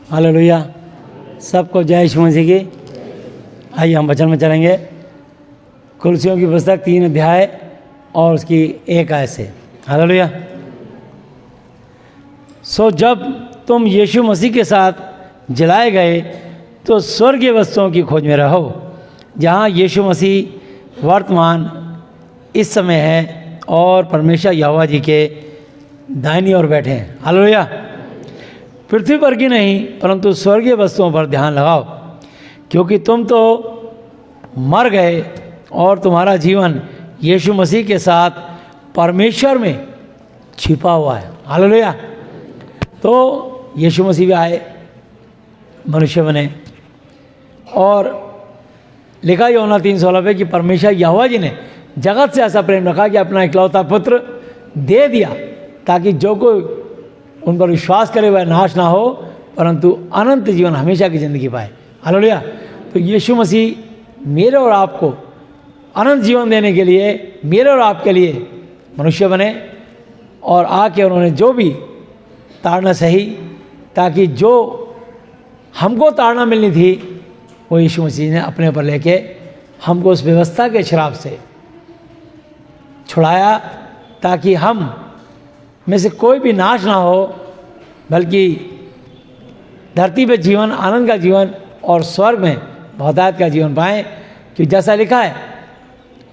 Hallelujah. सबको जय यीशु मसीह की। आइए हम वचन में चलेंगे। कुलसियों की पुस्तक 3 अध्याय और उसकी 1 आयत से। हालेलुया। सो जब तुम यीशु मसीह के साथ जलाए गए तो स्वर्गीय वस्तुओं की खोज में रहो, जहाँ यीशु मसीह वर्तमान इस समय है और परमेश्वर यहोवा जी के दाहिनी ओर बैठे हैं। हालेलुया। पृथ्वी पर की नहीं परंतु स्वर्गीय वस्तुओं पर ध्यान लगाओ, क्योंकि तुम तो मर गए और तुम्हारा जीवन यीशु मसीह के साथ परमेश्वर में छिपा हुआ है। हालेलुया। तो यीशु मसीह भी आए, मनुष्य बने, और लिखा यूहन्ना 3:16 पे कि परमेश्वर यहोवा जी ने जगत से ऐसा प्रेम रखा कि अपना इकलौता पुत्र दे दिया, ताकि जो कोई उन पर विश्वास करे वह नाश ना हो परंतु अनंत जीवन, हमेशा की ज़िंदगी पाए। हालेलुया। तो यीशु मसीह मेरे और आपको अनंत जीवन देने के लिए, मेरे और आपके लिए मनुष्य बने और आके उन्होंने जो भी ताड़ना सही, ताकि जो हमको ताड़ना मिलनी थी वो यीशु मसीह ने अपने ऊपर लेके हमको उस व्यवस्था के श्राप से छुड़ाया, ताकि हम में से कोई भी नाश ना हो बल्कि धरती पे जीवन, आनंद का जीवन और स्वर्ग में बहुतायत का जीवन पाएँ। कि जैसा लिखा है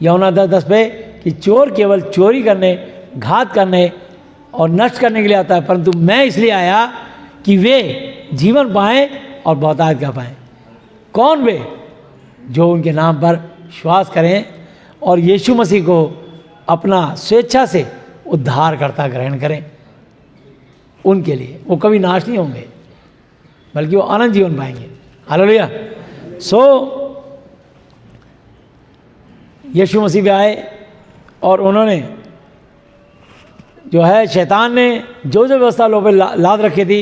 यूहन्ना 10:10 पे कि चोर केवल चोरी करने, घात करने और नष्ट करने के लिए आता है, परंतु मैं इसलिए आया कि वे जीवन पाएँ और बहुतायत का पाएँ। कौन वे? जो उनके नाम पर विश्वास करें और यीशु मसीह को अपना स्वेच्छा से उद्धारकर्ता ग्रहण करें। उनके लिए वो कभी नाश नहीं होंगे बल्कि वो अनंत जीवन पाएंगे। हालेलुया। सो यीशु मसीह भी आए और उन्होंने जो है, शैतान ने जो व्यवस्था लोगों पर लाद रखी थी,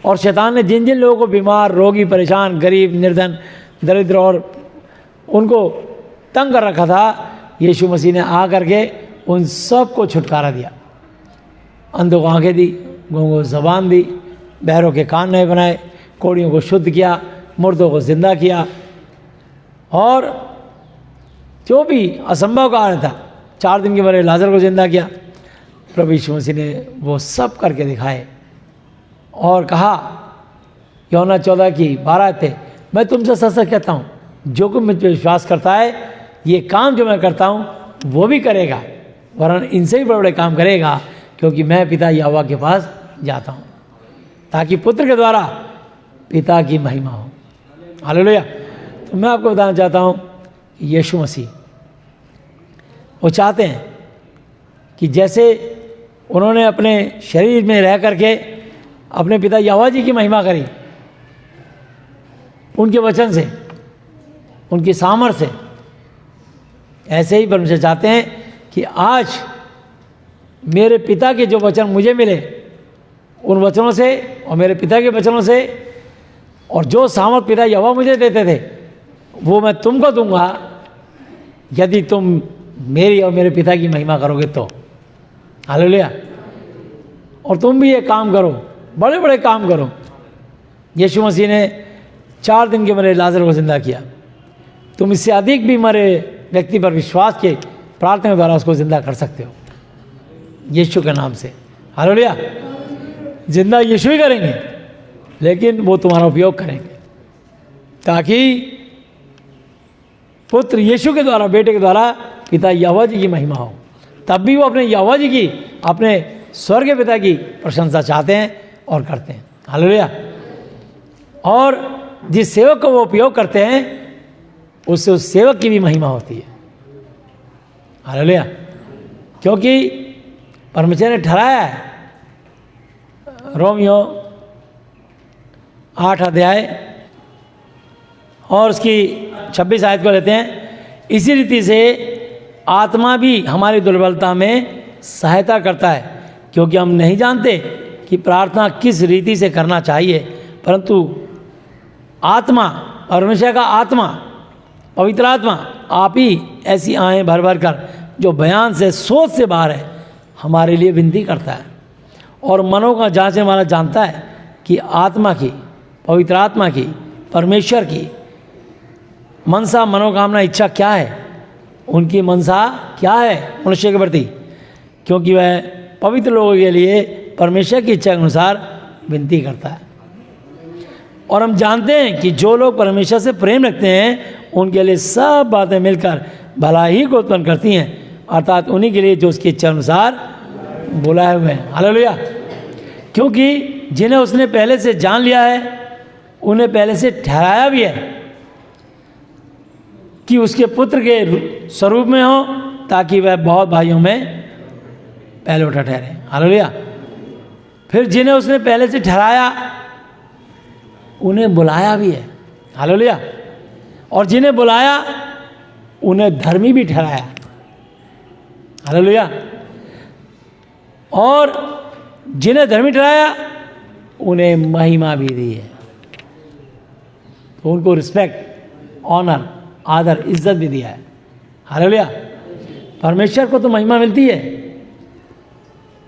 और शैतान ने जिन जिन लोगों को बीमार, रोगी, परेशान, गरीब, निर्धन, दरिद्र और उनको तंग कर रखा था, यीशु मसीह ने आ करके उन सब को छुटकारा दिया। अंधों को आंखें दी, गूंगों को ज़बान दी, बहरों के कान नए बनाए, कोढ़ियों को शुद्ध किया, मुर्दों को जिंदा किया, और जो भी असंभव कार्य था, 4 दिन के मरे लाजर को जिंदा किया। प्रभु यीशु मसीह ने वो सब करके दिखाए और कहा यूहन्ना 14:12 थे, मैं तुमसे सच सच कहता हूँ, जो कोई मुझ पर विश्वास करता है ये काम जो मैं करता हूँ वो भी करेगा, वरन इनसे भी बड़े बड़े काम करेगा, क्योंकि मैं पिता यहोवा के पास जाता हूँ, ताकि पुत्र के द्वारा पिता की महिमा हो। हालेलुया। तो मैं आपको बताना चाहता हूँ, यीशु मसीह वो चाहते हैं कि जैसे उन्होंने अपने शरीर में रह करके अपने पिता यहोवा जी की महिमा करी, उनके वचन से, उनकी सामर्थ्य से, ऐसे ही परमेश्वर चाहते हैं कि आज मेरे पिता के जो वचन मुझे मिले, उन वचनों से और मेरे पिता के वचनों से, और जो सामर्थ पिता यहोवा मुझे देते थे वो मैं तुमको दूंगा, यदि तुम मेरी और मेरे पिता की महिमा करोगे तो। हालेलुया। और तुम भी ये काम करो, बड़े बड़े काम करो। यीशु मसीह ने 4 दिन के मरे लाजर को जिंदा किया। तुम इससे अधिक भी मरे व्यक्ति पर विश्वास के प्रार्थना के द्वारा उसको जिंदा कर सकते हो, यीशु के नाम से। हालेलुया। जिंदा यीशु ही करेंगे, लेकिन वो तुम्हारा उपयोग करेंगे, ताकि पुत्र यीशु के द्वारा, बेटे के द्वारा पिता यहोवा जी की महिमा हो। तब भी वो अपने यहोवा जी की, अपने स्वर्गीय पिता की प्रशंसा चाहते हैं और करते हैं। हालेलुया। और जिस सेवक को वो उपयोग करते हैं उससे उस सेवक की भी महिमा होती है। हालेलुया। क्योंकि परमेश्वर ने ठहराया है, रोमियो 8 अध्याय और उसकी 26 आयत को लेते हैं। इसी रीति से आत्मा भी हमारी दुर्बलता में सहायता करता है, क्योंकि हम नहीं जानते कि प्रार्थना किस रीति से करना चाहिए, परंतु आत्मा, परमेश्वर का आत्मा, पवित्र आत्मा आप ही ऐसी आएँ भर भर कर, जो बयान से, सोच से बाहर है, हमारे लिए विनती करता है। और मनों का जांचने वाला जानता है कि आत्मा की पवित्र आत्मा की, परमेश्वर की मनसा, मनोकामना, इच्छा क्या है? उनकी मनसा क्या है मनुष्य के प्रति? क्योंकि वह पवित्र लोगों के लिए परमेश्वर की इच्छा के अनुसार विनती करता है। और हम जानते हैं कि जो लोग परमेश्वर से प्रेम रखते हैं उनके लिए सब बातें मिलकर भला ही को उत्पन्न करती हैं, अर्थात उन्हीं के लिए जो उसकी इच्छा अनुसार बुलाए हुए हैं। हालेलुया। क्योंकि जिन्हें उसने पहले से जान लिया है उन्हें पहले से ठहराया भी है कि उसके पुत्र के स्वरूप में हो, ताकि वह बहुत भाइयों में पहले उठा ठहरे। हालेलुया। फिर जिन्हें उसने पहले से ठहराया उन्हें बुलाया भी है। हालेलुया। और जिन्हें बुलाया उन्हें धर्मी भी ठहराया। हालेलुया। और जिन्हें धर्मी ठहराया उन्हें महिमा भी दी है। तो उनको रिस्पेक्ट, ऑनर, आदर, इज्जत भी दिया है। हालेलुया। परमेश्वर को तो महिमा मिलती है,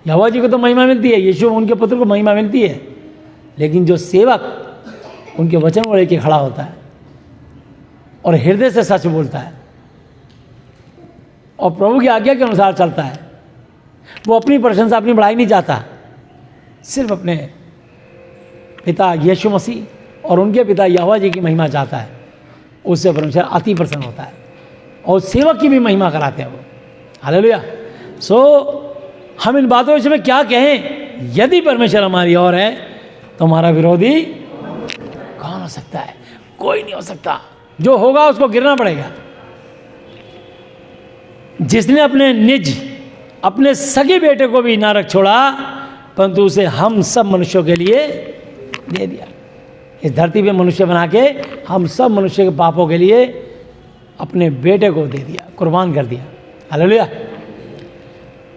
यहोवा जी को तो महिमा मिलती है, यीशु उनके पुत्र को महिमा मिलती है, लेकिन जो सेवक उनके वचन को लेकर खड़ा होता है और हृदय से सच बोलता है और प्रभु की आज्ञा के अनुसार चलता है, वो अपनी प्रशंसा, अपनी बढ़ाई नहीं चाहता, सिर्फ अपने पिता यीशु मसीह और उनके पिता यहोवा जी की महिमा चाहता है, उससे परमेश्वर अति प्रसन्न होता है और सेवक की भी महिमा कराते हैं वो। हालेलुया। सो हम इन बातों के में क्या कहें? यदि परमेश्वर हमारी ओर है तो हमारा विरोधी कौन हो सकता है? कोई नहीं हो सकता। जो होगा उसको गिरना पड़ेगा। जिसने अपने निज, अपने सगे बेटे को भी ना रख छोड़ा, परंतु उसे हम सब मनुष्यों के लिए दे दिया। इस धरती पे मनुष्य बना के हम सब मनुष्य के पापों के लिए अपने बेटे को दे दिया, कुर्बान कर दिया। हालेलुया।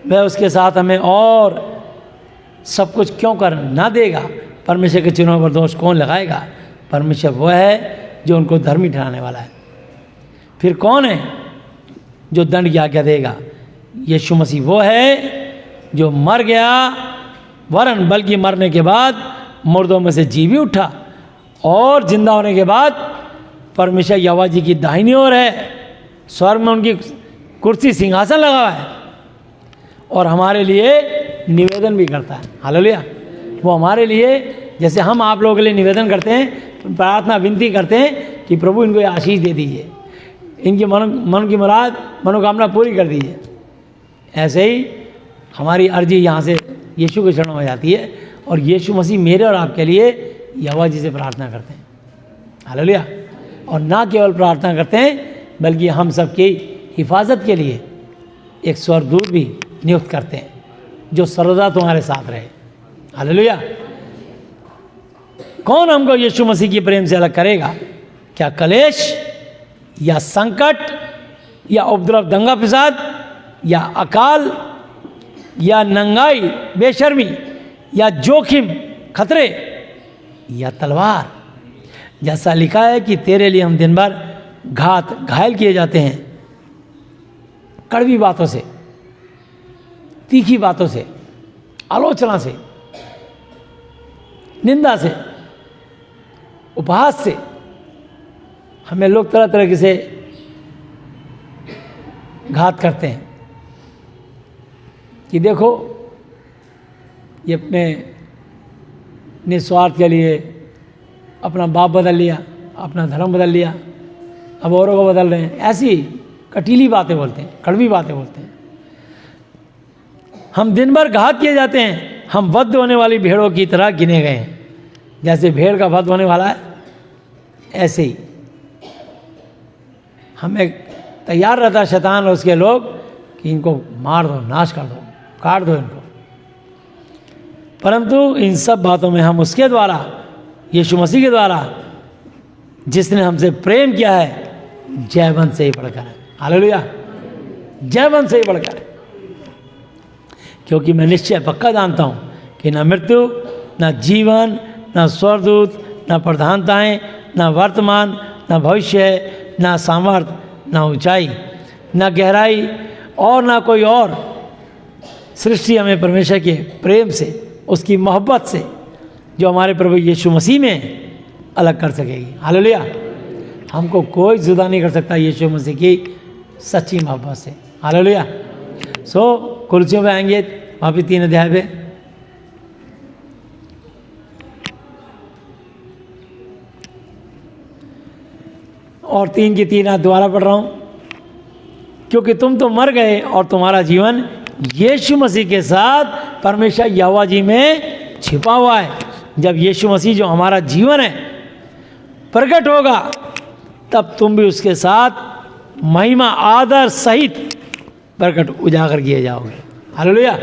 वह उसके साथ हमें और सब कुछ क्यों कर ना देगा? परमेश्वर के चुनाव पर दोष कौन लगाएगा? परमेश्वर वह है जो उनको धर्मी ठहराने वाला है। फिर कौन है जो दंड की आज्ञा देगा? यीशु मसीह वो है जो मर गया, वरन बल्कि मरने के बाद मुर्दों में से जी भी उठा और जिंदा होने के बाद परमेश्वर यहोवा जी की दाहिनी ओर है, स्वर्ग में उनकी कुर्सी, सिंहासन लगा हुआ है और हमारे लिए निवेदन भी करता है। हालेलुया। वो हमारे लिए, जैसे हम आप लोगों के लिए निवेदन करते हैं, प्रार्थना, विनती करते हैं कि प्रभु इनको आशीष दे दीजिए, इनकी मन की मुराद, मनोकामना पूरी कर दीजिए, ऐसे ही हमारी अर्जी यहाँ से यीशु के चरणों में जाती है और यीशु मसीह मेरे और आपके लिए यहोवा जी से प्रार्थना करते हैं। हालेलुया। और ना केवल प्रार्थना करते हैं बल्कि हम सबकी हिफाजत के लिए एक स्वर्गदूत भी नियुक्त करते हैं जो सर्वदा तुम्हारे साथ रहे। हालेलुया। कौन हमको यीशु मसीह की प्रेम से अलग करेगा? क्या कलेश या संकट या उपद्रव, दंगा फसाद या अकाल या नंगाई, बेशर्मी या जोखिम, खतरे या तलवार? जैसा लिखा है कि तेरे लिए हम दिन भर घायल किए जाते हैं, कड़वी बातों से, तीखी बातों से, आलोचना से, निंदा से, उपहास से। हमें लोग तरह तरह से घात करते हैं कि देखो ये अपने निस्वार्थ के लिए अपना बाप बदल लिया, अपना धर्म बदल लिया, अब औरों को बदल रहे हैं। ऐसी कटीली बातें बोलते हैं, कड़वी बातें बोलते हैं। हम दिन भर घात किए जाते हैं, हम वध होने वाली भेड़ों की तरह गिने गए हैं। जैसे भेड़ का वध होने वाला है, ऐसे ही हमें तैयार रहता है शैतान और उसके लोग कि इनको मार दो, नाश कर दो, काट दो इनको। परंतु इन सब बातों में हम उसके द्वारा, यीशु मसीह के द्वारा, जिसने हमसे प्रेम किया है, जयवंत से ही बढ़कर है। हालेलुया। जयवंत से ही बढ़कर है। क्योंकि मैं निश्चय पक्का जानता हूँ कि न मृत्यु, न जीवन, न स्वर्गदूत, न प्रधानताएं, न वर्तमान, न भविष्य, न सामर्थ्य, न ऊंचाई, न गहराई और न कोई और सृष्टि हमें परमेश्वर के प्रेम से, उसकी मोहब्बत से, जो हमारे प्रभु यीशु मसीह में अलग कर सकेगी। हालेलुया। हमको कोई जुदा नहीं कर सकता यीशु मसीह की सच्ची मोहब्बत से। हालेलुया। कुर्सियों पे आएंगे वापिस 3 अध्याय पे। और 3 की 3 दोबारा पढ़ रहा हूँ। क्योंकि तुम तो मर गए और तुम्हारा जीवन यीशु मसीह के साथ परमेश्वर यहोवा जी में छिपा हुआ है। जब यीशु मसीह जो हमारा जीवन है प्रकट होगा, तब तुम भी उसके साथ महिमा आदर सहित प्रकट उजागर किए जाओगे। हालेलुया।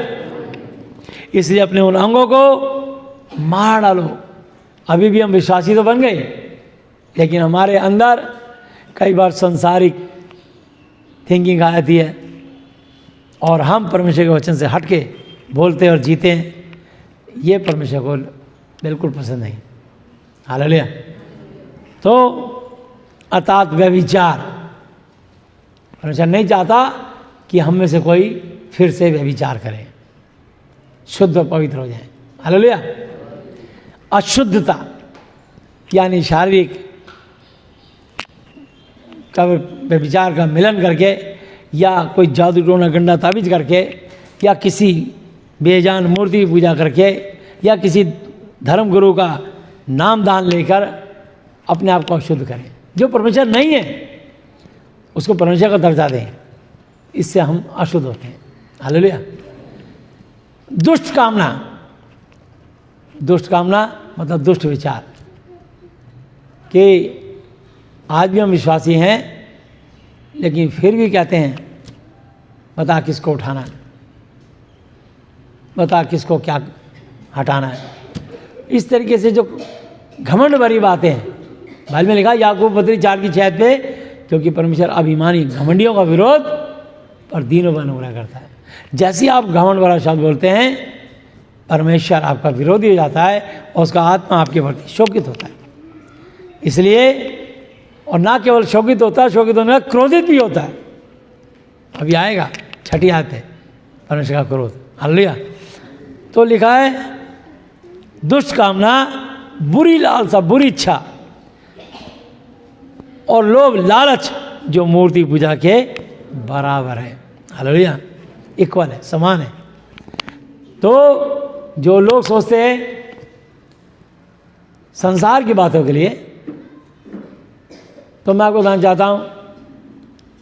इसलिए अपने उन अंगों को मार डालो। अभी भी हम विश्वासी तो बन गए, लेकिन हमारे अंदर कई बार संसारिक थिंकिंग आती है और हम परमेश्वर के वचन से हट के बोलते और जीते हैं। ये परमेश्वर को बिल्कुल पसंद नहीं। हालेलुया। तो अर्थात व्यभिचार, परमेश्वर नहीं चाहता कि हम में से कोई फिर से व्यभिचार करे, शुद्ध और पवित्र हो जाए। हालेलुया। अशुद्धता यानी शारीरिक का व्यभिचार का मिलन करके, या कोई जादू टोना गंडा ताबीज करके, या किसी बेजान मूर्ति की पूजा करके, या किसी धर्म गुरु का नाम दान लेकर अपने आप को अशुद्ध करें। जो परमेश्वर नहीं है उसको परमेश्वर का दर्जा दें, इससे हम अशुद्ध होते हैं। हालेलुया। दुष्ट कामना, दुष्ट कामना मतलब दुष्ट विचार, कि आज भी हम विश्वासी हैं लेकिन फिर भी कहते हैं बता किसको उठाना है, बता किसको क्या हटाना है। इस तरीके से जो घमंड भरी बातें हैं, बाइबल में लिखा याकूब पत्री 4 की 6 पे, क्योंकि परमेश्वर अभिमानी घमंडियों का विरोध पर दीनों पर अनुग्रह करता है। जैसे आप घमंड भरा शब्द बोलते हैं, परमेश्वर आपका विरोधी हो जाता है और उसका आत्मा आपके प्रति शोकित होता है। इसलिए, और ना केवल शोकित होता है, शोकित होने का क्रोधित भी होता है। अभी आएगा 6 आयत है परमेश्वर का क्रोध। हालेलुया। तो लिखा है दुष्ट कामना, बुरी लालसा, बुरी इच्छा और लोभ लालच जो मूर्ति पूजा के बराबर है। हालेलुया। इक्वल है, समान है। तो जो लोग सोचते हैं संसार की बातों के लिए, तो मैं आपको बताना चाहता हूँ,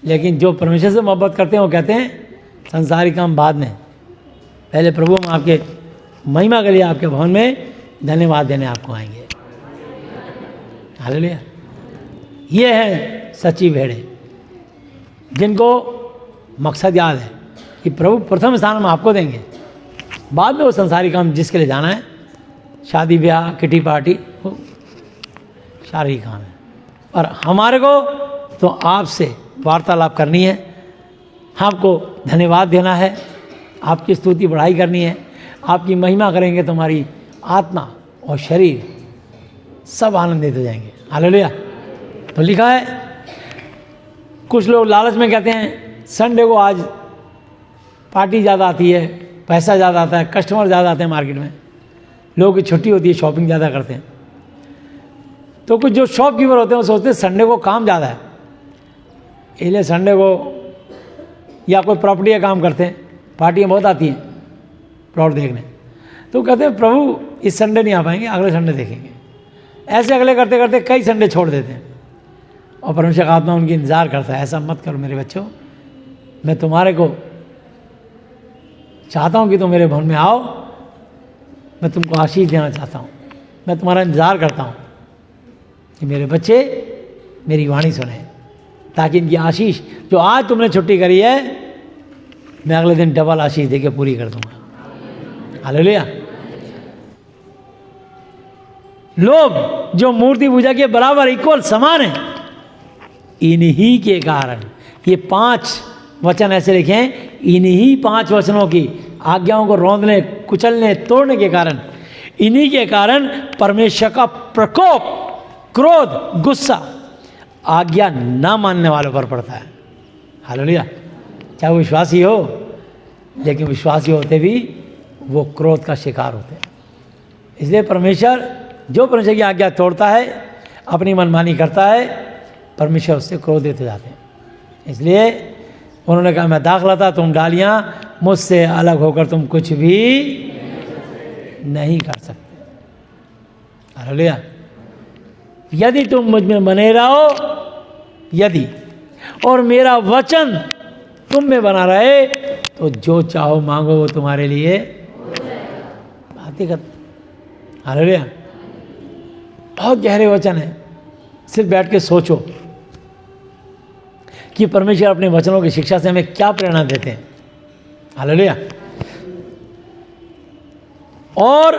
लेकिन जो परमेश्वर से मोहब्बत करते हैं वो कहते हैं संसारी काम बाद में, पहले प्रभु हम आपके महिमा के लिए आपके भवन में धन्यवाद देने आपको आएंगे। हालेलुया। ये है सच्ची भेड़े, जिनको मकसद याद है कि प्रभु प्रथम स्थान हम आपको देंगे, बाद में वो संसारी काम जिसके लिए जाना है, शादी ब्याह किटी पार्टी, वो शारीरिक काम है। और हमारे को तो आपसे वार्तालाप करनी है, आपको धन्यवाद देना है, आपकी स्तुति बढ़ाई करनी है, आपकी महिमा करेंगे तो हमारी आत्मा और शरीर सब आनंदित हो जाएंगे। हालेलुया। तो लिखा है, कुछ लोग लालच में कहते हैं संडे को आज पार्टी ज़्यादा आती है, पैसा ज़्यादा आता है, कस्टमर ज़्यादा आते हैं मार्केट में, लोगों की छुट्टी होती है, शॉपिंग ज़्यादा करते हैं। तो कुछ जो शॉपकीपर होते हैं वो सोचते हैं संडे को काम ज़्यादा है, इसलिए संडे को या कोई प्रॉपर्टी का काम करते हैं, पार्टियाँ बहुत आती हैं प्लॉट देखने, तो कहते हैं प्रभु इस संडे नहीं आ पाएंगे, अगले संडे देखेंगे। ऐसे अगले करते करते कई संडे छोड़ देते हैं और परमेश्वर का आत्मा उनकी इंतज़ार करता है। ऐसा मत करो मेरे बच्चों, मैं तुम्हारे को चाहता हूँ कि तुम मेरे भवन में आओ, मैं तुमको आशीष देना चाहता हूँ, मैं तुम्हारा इंतज़ार करता हूँ कि मेरे बच्चे मेरी वाणी सुने, ताकि इनकी आशीष जो आज तुमने छुट्टी करी है, मैं अगले दिन डबल आशीष देके पूरी कर दूंगा। हालेलुया। लोग जो मूर्ति पूजा के बराबर इक्वल समान है, इन्हीं के कारण ये 5 वचन ऐसे लिखे हैं, इन्हीं 5 वचनों की आज्ञाओं को रौंदने, कुचलने, तोड़ने के कारण, इन्हीं के कारण परमेश्वर का प्रकोप, क्रोध, गुस्सा आज्ञा ना मानने वालों पर पड़ता है। हालेलुया। चाहे वो विश्वासी हो, लेकिन विश्वासी होते भी वो क्रोध का शिकार होते हैं। इसलिए परमेश्वर, जो परमेश्वर की आज्ञा तोड़ता है अपनी मनमानी करता है, परमेश्वर उससे क्रोधित हो जाते हैं। इसलिए उन्होंने कहा मैं दाखला था, तुम डालियाँ, मुझसे अलग होकर तुम कुछ भी नहीं कर सकते। हालेलुया। यदि तुम मुझ में बने रहो, यदि, और मेरा वचन तुम में बना रहे, तो जो चाहो मांगो वो तुम्हारे लिए बात ही खत्म। हालेलुया। बहुत गहरे वचन है। सिर्फ बैठ के सोचो कि परमेश्वर अपने वचनों की शिक्षा से हमें क्या प्रेरणा देते हैं। हालेलुया। और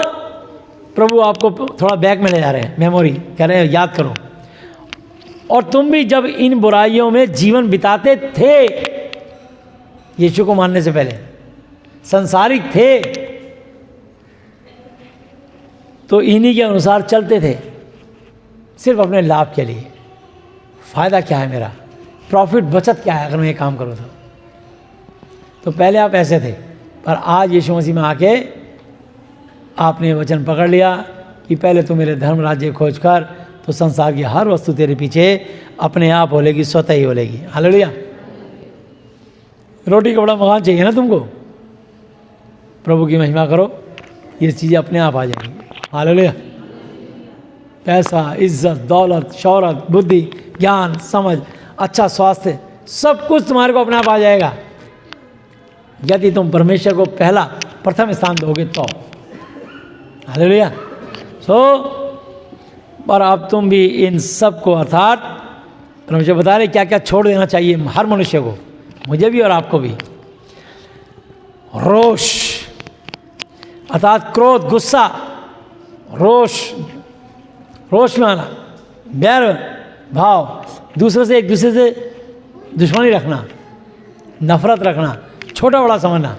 प्रभु आपको थोड़ा बैक में ले जा रहे हैं, मेमोरी कह रहे हैं याद करो। और तुम भी जब इन बुराइयों में जीवन बिताते थे, यीशु को मानने से पहले संसारिक थे, तो इन्हीं के अनुसार चलते थे, सिर्फ अपने लाभ के लिए। फायदा क्या है मेरा, प्रॉफिट, बचत क्या है अगर मैं ये काम करूँ तो पहले आप ऐसे थे, पर आज यीशु मसीह में आके आपने वचन पकड़ लिया कि पहले तो मेरे धर्म राज्य खोज कर, तो संसार की हर वस्तु तेरे पीछे अपने आप होलेगी, स्वतः ही होलेगी। हालेलुया। रोटी कपड़ा मकान चाहिए ना तुमको, प्रभु की महिमा करो, ये चीज़ें अपने आप आ जाएंगी। हालेलुया। पैसा, इज्जत, दौलत, शौहरत, बुद्धि, ज्ञान, समझ, अच्छा स्वास्थ्य, सब कुछ तुम्हारे को अपने आप आ जाएगा, यदि तुम परमेश्वर को पहला प्रथम स्थान दोगे तो। हालेलुया। पर अब तुम भी इन सब को, अर्थात परमेश्वर बता रहे क्या क्या छोड़ देना चाहिए हर मनुष्य को, मुझे भी और आपको भी। रोष अर्थात क्रोध, गुस्सा, रोष में आना, बैर भाव, दूसरे से, एक दूसरे से दुश्मनी रखना, नफरत रखना, छोटा बड़ा समझना,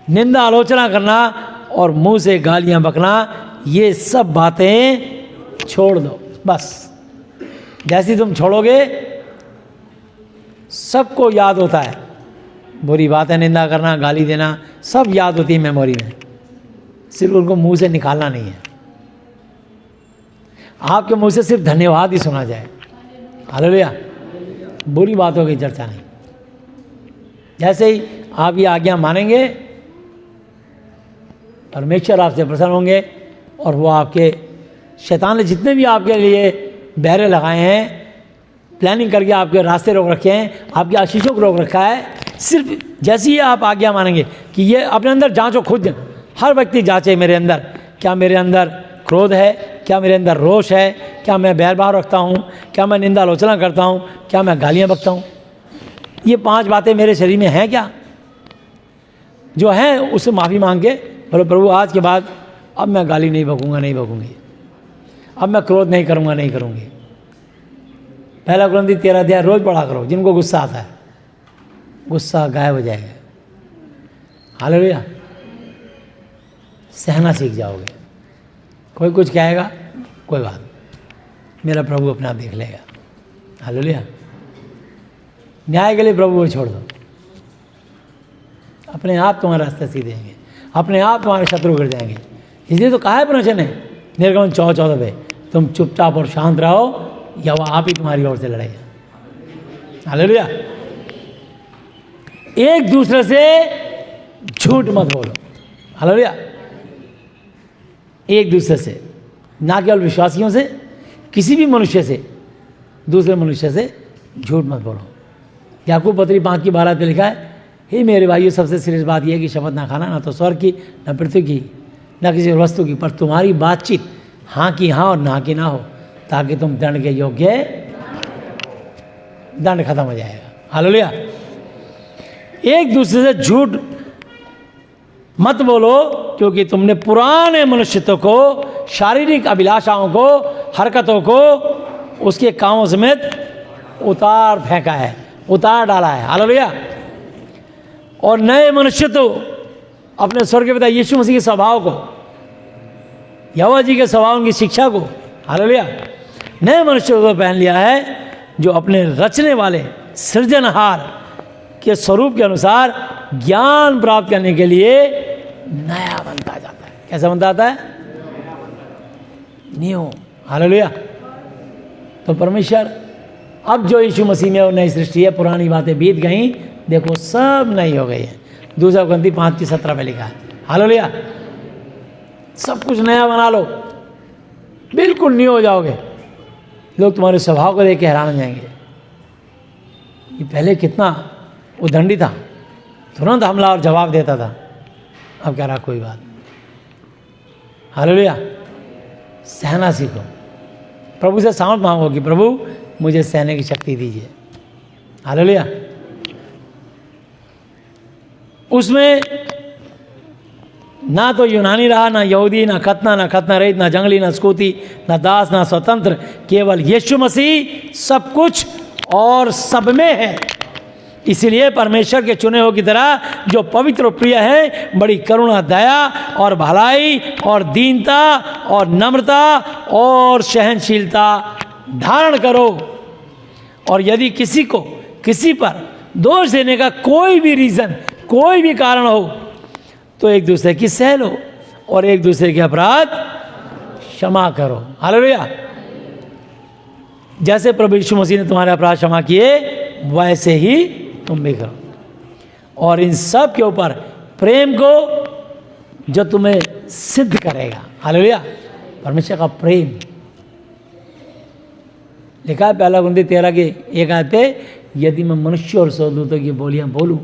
निंदा आलोचना करना और मुंह से गालियां बकना, ये सब बातें छोड़ दो। बस जैसी तुम छोड़ोगे, सबको याद होता है, बुरी बातें, निंदा करना, गाली देना, सब याद होती है मेमोरी में, सिर्फ उनको मुंह से निकालना नहीं है। आपके मुंह से सिर्फ धन्यवाद ही सुना जाए। हालेलुया। बुरी बातों की चर्चा नहीं। जैसे ही आप ये आज्ञा मानेंगे, परमेश्वर आपसे प्रसन्न होंगे और वो आपके, शैतान ने जितने भी आपके लिए बहरे लगाए हैं, प्लानिंग करके आपके रास्ते रोक रखे हैं, आपकी आशीषों को रोक रखा है, सिर्फ जैसे ही आप आज्ञा मानेंगे कि ये अपने अंदर जांचो, खुद हर व्यक्ति जांचे मेरे अंदर, क्या मेरे अंदर क्रोध है, क्या मेरे अंदर रोष है, क्या मैं बैर भाव रखता हूँ, क्या मैं निंदा आलोचना करता हूँ, क्या मैं गालियाँ बकता हूँ, ये 5 बातें मेरे शरीर में हैं क्या? जो हैं उससे माफ़ी मांग के बोलो प्रभु आज के बाद अब मैं गाली नहीं बकूँगा, नहीं बकूँगी, अब मैं क्रोध नहीं करूँगा, नहीं करूँगी। 1 कुरिन्थी 13 अध्याय रोज़ पढ़ा करो। जिनको गुस्सा आता है, गुस्सा गायब हो जाएगा। हालेलुया। सहना सीख जाओगे। कोई कुछ कहेगा, कोई बात, मेरा प्रभु अपने आप देख लेगा। हालेलुया। न्याय के लिए प्रभु को छोड़ दो, अपने आप तुम्हारे रास्ते सीधे होंगे, अपने आप तुम्हारे शत्रु गिर जाएंगे। इसलिए तो कहा है परमेश्वर ने निर्गमन 14 पे, तुम चुपचाप और शांत रहो या वह आप ही तुम्हारी ओर से लड़ेगा। हालेलुया। एक दूसरे से झूठ मत बोलो। हालेलुया। एक दूसरे से, ना केवल विश्वासियों से, किसी भी मनुष्य से, दूसरे मनुष्य से झूठ मत बोलो। याकूब पत्री 5:12 पे लिखा है, हे मेरे भाइयों, सबसे श्रेष्ठ बात यह है कि शपथ ना खाना, ना तो स्वर्ग की, न पृथ्वी की, न किसी वस्तु की, पर तुम्हारी बातचीत हाँ की हाँ और ना की ना हो, ताकि तुम दंड के योग्य, दंड खत्म हो जाएगा। हालेलुया। एक दूसरे से झूठ मत बोलो, क्योंकि तुमने पुराने मनुष्यत्व को, शारीरिक अभिलाषाओं को, हरकतों को उसके कामों समेत उतार फेंका है, उतार डाला है। हालेलुया। और नए मनुष्यत्व अपने स्वर्ग के पिता यीशु मसीह के स्वभाव को, यहोवा जी के स्वभाव, उनकी शिक्षा को, हालेलुया, नए मनुष्यत्व को पहन लिया है, जो अपने रचने वाले सृजनहार के स्वरूप के अनुसार ज्ञान प्राप्त करने के लिए नया बनता जाता है। कैसा बनता आता है? न्यू। हालेलुया। तो परमेश्वर अब जो यीशु मसीह में वो नई सृष्टि है, पुरानी बातें बीत गई, देखो सब नई हो गई है। 2 Corinthians 5:17 में लिखा है। हालेलुया। सब कुछ नया बना लो, बिल्कुल न्यू हो जाओगे। लोग तुम्हारे स्वभाव को देख के हैरान हो जाएंगे, ये पहले कितना उदंडी था, तुरंत हमला और जवाब देता था, अब कह रहा कोई बात नहीं। हालेलुया। सहना सीखो, प्रभु से सामर्थ मांगो कि प्रभु मुझे सहने की शक्ति दीजिए। हालेलुया। उसमें ना तो यूनानी रहा, ना यहूदी, ना खतना रहित, ना जंगली, ना स्कूती, ना दास, ना स्वतंत्र, केवल यीशु मसीह सब कुछ और सब में है। इसलिए परमेश्वर के चुने हुए की तरह जो पवित्र और प्रिय है, बड़ी करुणा, दया और भलाई और दीनता और नम्रता और सहनशीलता धारण करो। और यदि किसी को किसी पर दोष देने का कोई भी रीज़न, कोई भी कारण हो, तो एक दूसरे की सह लो और एक दूसरे के अपराध क्षमा करो। हालेलुया। जैसे प्रभु यीशु मसीह ने तुम्हारे अपराध क्षमा किए, वैसे ही तुम भी करो। और इन सब के ऊपर प्रेम को, जो तुम्हें सिद्ध करेगा। हालेलुया। परमेश्वर का प्रेम लिखा है 1 Corinthians 13 के 1 आयत पे, यदि मैं मनुष्य और स्वर्गदूतों की बोलियां बोलूं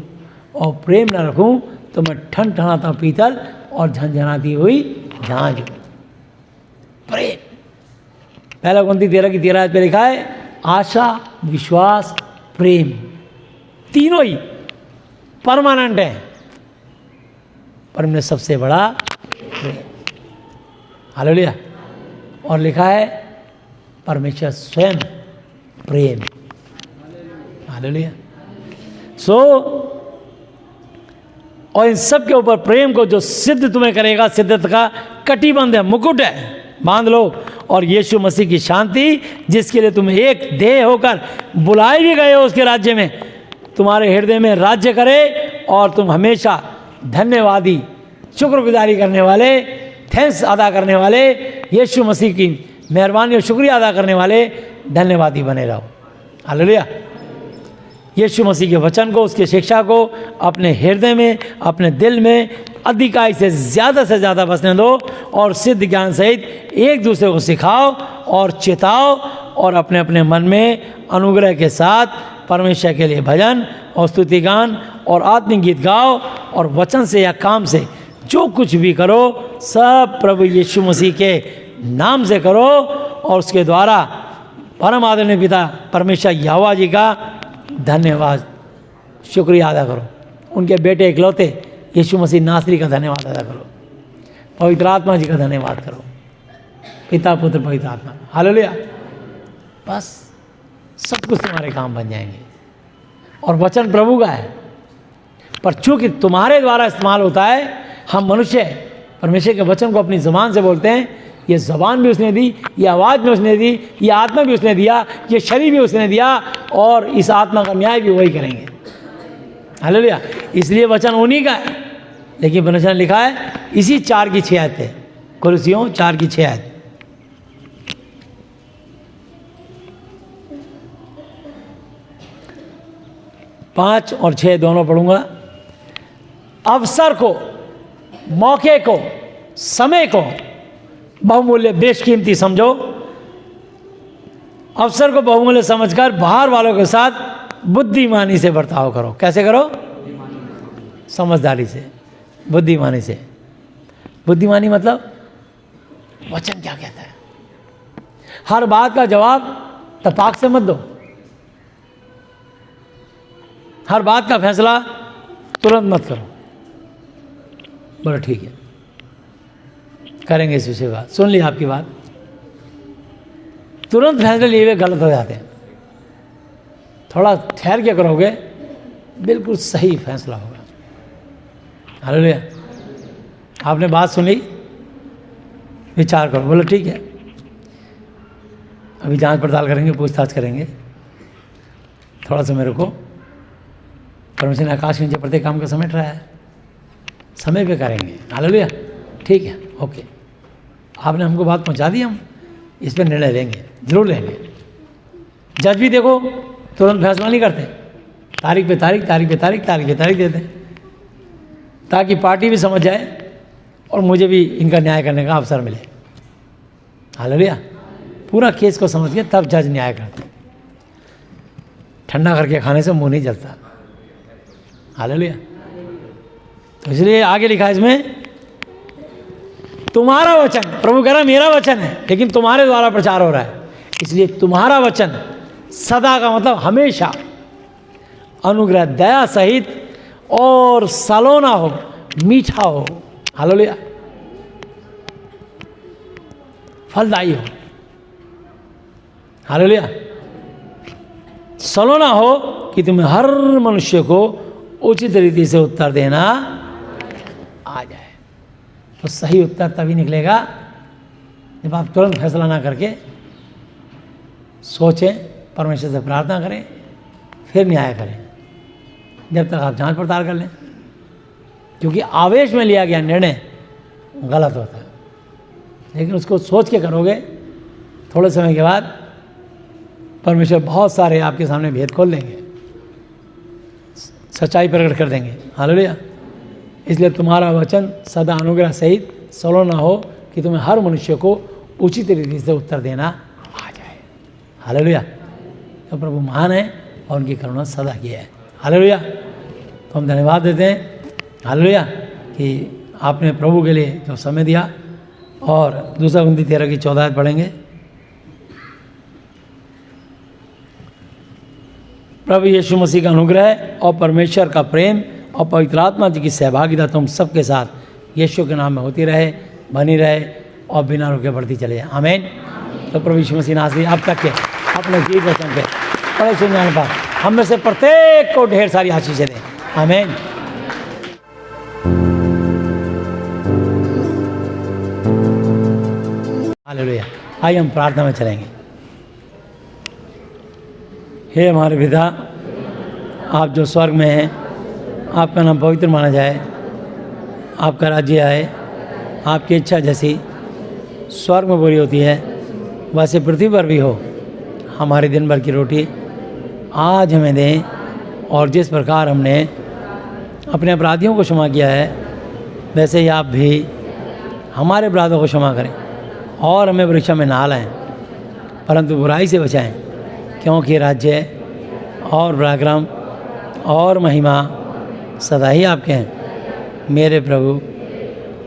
और प्रेम न रखूं, तो मैं ठनठनाता पीतल और झनझनाती हुई झांझ। प्रेम 1 Corinthians 13 की 13 आयत पे लिखा है, आशा, विश्वास, प्रेम, तीनों ही परमानेंट है, पर इनमें सबसे बड़ा प्रेम। हालेलुया। और लिखा है परमेश्वर स्वयं प्रेम। हालेलुया। और इन सब के ऊपर प्रेम को जो सिद्ध तुम्हें करेगा, सिद्धता का कटिबंध है, मुकुट है, बांध लो। और यीशु मसीह की शांति, जिसके लिए तुम एक देह होकर बुलाए भी गए हो उसके राज्य में, तुम्हारे हृदय में राज्य करे। और तुम हमेशा धन्यवादी, शुक्रगुजारी करने वाले, थैंक्स अदा करने वाले, यीशु मसीह की मेहरबानी और शुक्रिया अदा करने वाले धन्यवादी बने रहो। हालेलुया। यीशु मसीह के वचन को, उसकी शिक्षा को अपने हृदय में, अपने दिल में अधिकाई से ज़्यादा बसने दो। और सिद्ध ज्ञान सहित एक दूसरे को सिखाओ और चेताओ, और अपने अपने मन में अनुग्रह के साथ परमेश्वर के लिए भजन और स्तुति गान और आत्मिक गीत गाओ। और वचन से या काम से जो कुछ भी करो, सब प्रभु यीशु मसीह के नाम से करो। और उसके द्वारा परम आदरणीय पिता परमेश्वर यहोवा जी का धन्यवाद, शुक्रिया अदा करो। उनके बेटे इकलौते यीशु मसीह नासरी का धन्यवाद अदा करो। पवित्र आत्मा जी का धन्यवाद करो, पिता, पुत्र, पवित्र आत्मा। हालेलुया। बस सब कुछ तुम्हारे काम बन जाएंगे। और वचन प्रभु का है, पर चूंकि तुम्हारे द्वारा इस्तेमाल होता है, हम मनुष्य परमेश्वर के वचन को अपनी ज़बान से बोलते हैं। ये ज़बान भी उसने दी, ये आवाज़ भी उसने दी, ये आत्मा भी उसने दिया, ये शरीर भी उसने दिया, और इस आत्मा का न्याय भी वही करेंगे। हालेलुया। इसलिए वचन उन्हीं का है। लेकिन परमेश्वर ने लिखा है इसी 4 की 6 आयत है, कुलुस्सियों 4 की 6 आयत, पाँच और 6 दोनों पढ़ूंगा। अवसर को, मौके को, समय को बहुमूल्य, बेशकीमती समझो। अवसर को बहुमूल्य समझकर बाहर वालों के साथ बुद्धिमानी से बर्ताव करो। कैसे करो? समझदारी से, बुद्धिमानी से। बुद्धिमानी मतलब वचन क्या कहता है। हर बात का जवाब तपाक से मत दो, हर बात का फैसला तुरंत मत करो। बोलो ठीक है, करेंगे इस विषय बात। सुन ली आपकी बात, तुरंत फैसले लिए हुए गलत हो जाते हैं। थोड़ा ठहर के करोगे, बिल्कुल सही फैसला होगा। हालेलुया। आपने बात सुनी, विचार करो, बोलो ठीक है, अभी जांच पड़ताल करेंगे, पूछताछ करेंगे, थोड़ा सा मेरे को परमेश्वर ने आकाश के नीचे प्रत्येक काम का समेट रहा है, समय पे करेंगे। हालेलुया। ठीक है, ओके, आपने हमको बात पहुंचा दी, हम इस पर निर्णय लेंगे, जरूर लेंगे। जज भी देखो तुरंत फैसला नहीं करते, तारीख पे तारीख, तारीख पे तारीख, तारीख पे तारीख देते, ताकि पार्टी भी समझ जाए और मुझे भी इनका न्याय करने का अवसर मिले। हालेलुया। पूरा केस को समझ के तब जज न्याय करते। ठंडा करके खाने से मुंह नहीं जलता। हालेलुया। तो इसलिए आगे लिखा है इसमें, तुम्हारा वचन, प्रभु कह रहा मेरा वचन है लेकिन तुम्हारे द्वारा प्रचार हो रहा है, इसलिए तुम्हारा वचन सदा का मतलब हमेशा अनुग्रह दया सहित और सलोना हो, मीठा हो। हालेलुया। फलदायी हो। हालेलुया। सलोना हो कि तुम्हें हर मनुष्य को उचित रीति से उत्तर देना आ जाए। तो सही उत्तर तभी निकलेगा जब आप तुरंत फैसला ना करके सोचें, परमेश्वर से प्रार्थना करें, फिर न्याय करें। जब तक आप जांच पड़ताल कर लें, क्योंकि आवेश में लिया गया निर्णय गलत होता है, लेकिन उसको सोच के करोगे, थोड़े समय के बाद परमेश्वर बहुत सारे आपके सामने भेद खोल देंगे, सच्चाई प्रकट कर देंगे। हालेलुया। इसलिए तुम्हारा वचन सदा अनुग्रह सहित सलोना हो कि तुम्हें हर मनुष्य को उचित रीति से उत्तर देना आ जाए। हालेलुया। तो प्रभु महान है और उनकी करुणा सदा की है। हालेलुया। तो हम धन्यवाद देते हैं, हालेलुया, कि आपने प्रभु के लिए जो समय दिया। और 2 कुरिन्थी 13 की 14 पढ़ेंगे। प्रभु यीशु मसीह का अनुग्रह और परमेश्वर का प्रेम और पवित्र आत्मा जी की सहभागिता तुम सबके साथ यीशु के नाम में होती रहे, बनी रहे और बिना रुके बढ़ती चले। आमीन। तो प्रभु यीशु मसीह नासरी अब तक के अपने जीवित वचन पे बड़े सुनने पर हम में से प्रत्येक को ढेर सारी आशीषें दें। आमीन। हालेलुया। आइए हम प्रार्थना में चलेंगे। हे हमारे पिता, आप जो स्वर्ग में हैं, आपका नाम पवित्र माना जाए, आपका राज्य आए, आपकी इच्छा जैसी स्वर्ग में पूरी होती है वैसे पृथ्वी पर भी हो। हमारी दिन भर की रोटी आज हमें दें, और जिस प्रकार हमने अपने अपराधियों को क्षमा किया है वैसे ही आप भी हमारे अपराधों को क्षमा करें, और हमें परीक्षा में ना लाएं परंतु बुराई से बचाएं, क्योंकि राज्य और पराक्रम और महिमा सदा ही आपके हैं, मेरे प्रभु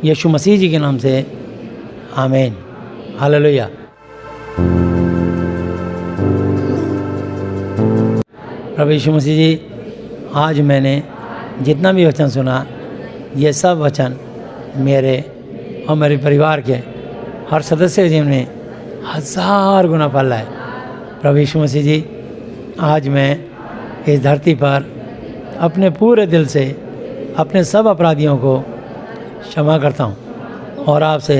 यीशु मसीह जी के नाम से। आमीन। हालेलुया। प्रभु यीशु मसीह जी, आज मैंने जितना भी वचन सुना, ये सब वचन मेरे और मेरे परिवार के हर सदस्य के जीवन में 1000 गुना फल लाए। प्रभु यीशु मसीह जी, आज मैं इस धरती पर अपने पूरे दिल से अपने सब अपराधियों को क्षमा करता हूँ और आपसे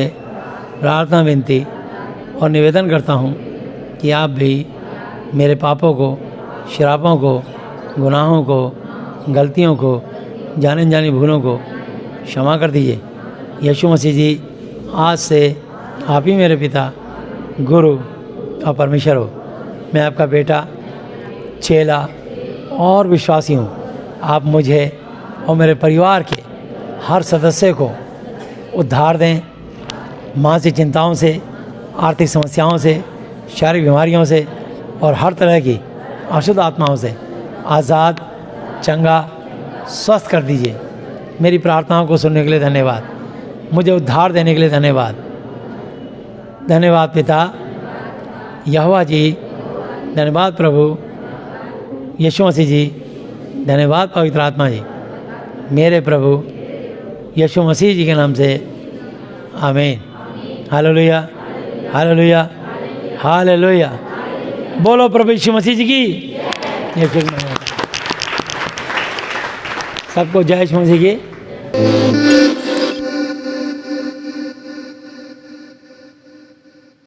प्रार्थना, विनती और निवेदन करता हूँ कि आप भी मेरे पापों को, श्रापों को, गुनाहों को, गलतियों को, जाने अनजानी भूलों को क्षमा कर दीजिए। यीशु मसीह जी, आज से आप ही मेरे पिता, गुरु और परमेश्वर हो। मैं आपका बेटा, चेला और विश्वासी हूँ। आप मुझे और मेरे परिवार के हर सदस्य को उद्धार दें, मानसिक चिंताओं से, आर्थिक समस्याओं से, शारीरिक बीमारियों से और हर तरह की अशुद्ध आत्माओं से आज़ाद, चंगा, स्वस्थ कर दीजिए। मेरी प्रार्थनाओं को सुनने के लिए धन्यवाद। मुझे उद्धार देने के लिए धन्यवाद। धन्यवाद पिता यहोवा जी, धन्यवाद प्रभु यीशु मसीह जी, धन्यवाद पवित्र आत्मा जी, मेरे प्रभु यीशु मसीह जी के नाम से। आमीन। हालेलुया। हालेलुया। हालेलुया। बोलो प्रभु यीशु मसीह जी की। यीशु सबको जय यीशु मसीह की।